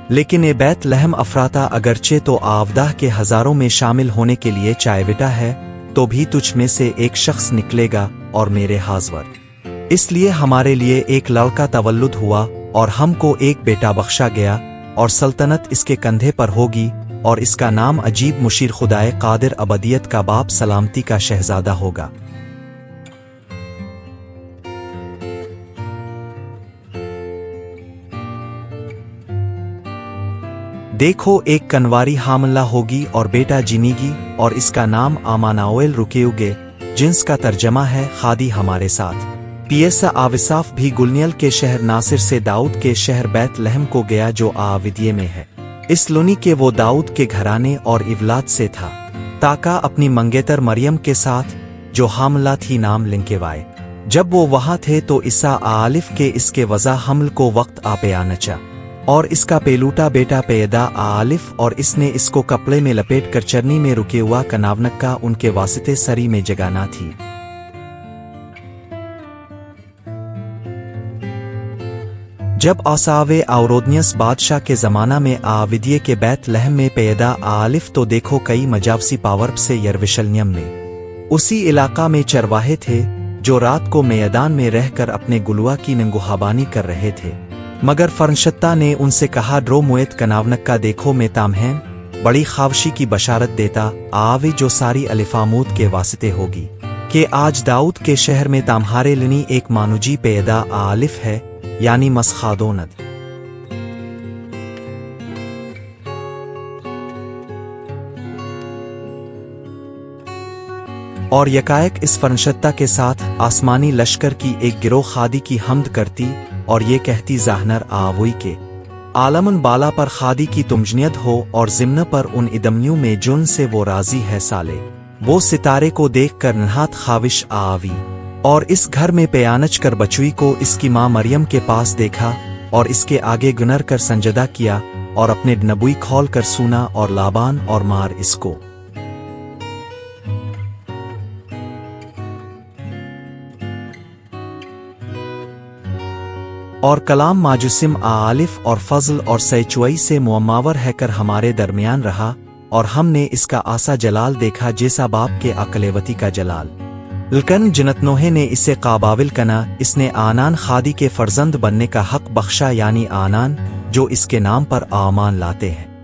لیکن اے بیت لحم افراطہ اگرچہ تو آودہ کے ہزاروں میں شامل ہونے کے لیے چائوٹا ہے تو بھی تجھ میں سے ایک شخص نکلے گا اور میرے حاضور اس لیے ہمارے لیے ایک لڑکا تولد ہوا اور ہم کو ایک بیٹا بخشا گیا اور سلطنت اس کے کندھے پر ہوگی اور اس کا نام عجیب مشیر خدائے قادر ابدیت کا باپ سلامتی کا شہزادہ ہوگا۔ دیکھو ایک کنواری حاملہ ہوگی اور بیٹا جنی گی اور اس کا نام آمانوئیل رکیوگے جنس کا ترجمہ ہے خادی ہمارے ساتھ۔ پیسا آوصاف بھی گلنیل کے شہر ناصر سے داؤد کے شہر بیت لحم کو گیا جو آودیے میں ہے، اس لونی کہ وہ داؤد کے گھرانے اور اولاد سے تھا، تاکہ اپنی منگیتر مریم کے ساتھ جو حاملہ تھی نام لنکوائے۔ جب وہ وہاں تھے تو عیسیٰ آلف کے اس کے وضع حمل کو وقت آ پیانچا اور اس کا پیلوٹا بیٹا پیدا آلف اور اس نے اس کو کپڑے میں لپیٹ کر چرنی میں رکے ہوا کناونک کا ان کے واسطے سری میں جگانا تھی۔ جب آساوے اورودنیس بادشاہ کے زمانہ میں آودیے کے بیت لحم میں پیدا آلف تو دیکھو کئی مجاوسی پاورپ سے یروشلم میں اسی علاقہ میں چرواہے تھے جو رات کو میدان میں رہ کر اپنے گلوا کی نگہبانی کر رہے تھے، مگر فرنشتہ نے ان سے کہا ڈرو مویت کناونک کا دیکھو میں تامہین بڑی خواوشی کی بشارت دیتا آوی جو ساری الفامود کے واسطے ہوگی کہ آج داؤد کے شہر میں تامہارے لنی ایک مانوجی پیدا آلف ہے یعنی مسخادوند۔ اور یکایک اس فرنشتہ کے ساتھ آسمانی لشکر کی ایک گروہ خادی کی حمد کرتی اور یہ کہتی ظاہنر آوئی کے عالمن بالا پر خادی کی تمجنید ہو اور ضمن پر ان ادمیوں میں جن سے وہ راضی ہے سالے وہ ستارے کو دیکھ کر نہات خواوش آوی اور اس گھر میں پیانچ کر بچوئی کو اس کی ماں مریم کے پاس دیکھا اور اس کے آگے گنر کر سنجدہ کیا اور اپنے نبوی کھول کر سونا اور لابان اور مار اس کو اور کلام ماجسم آلف اور فضل اور سیچوئی سے معماور ہے کر ہمارے درمیان رہا اور ہم نے اس کا آسا جلال دیکھا جیسا باپ کے عقلوتی کا جلال لکن جنت نوحے نے اسے قاباول کنا، اس نے آنان خادی کے فرزند بننے کا حق بخشا یعنی آنان جو اس کے نام پر آمان لاتے ہیں۔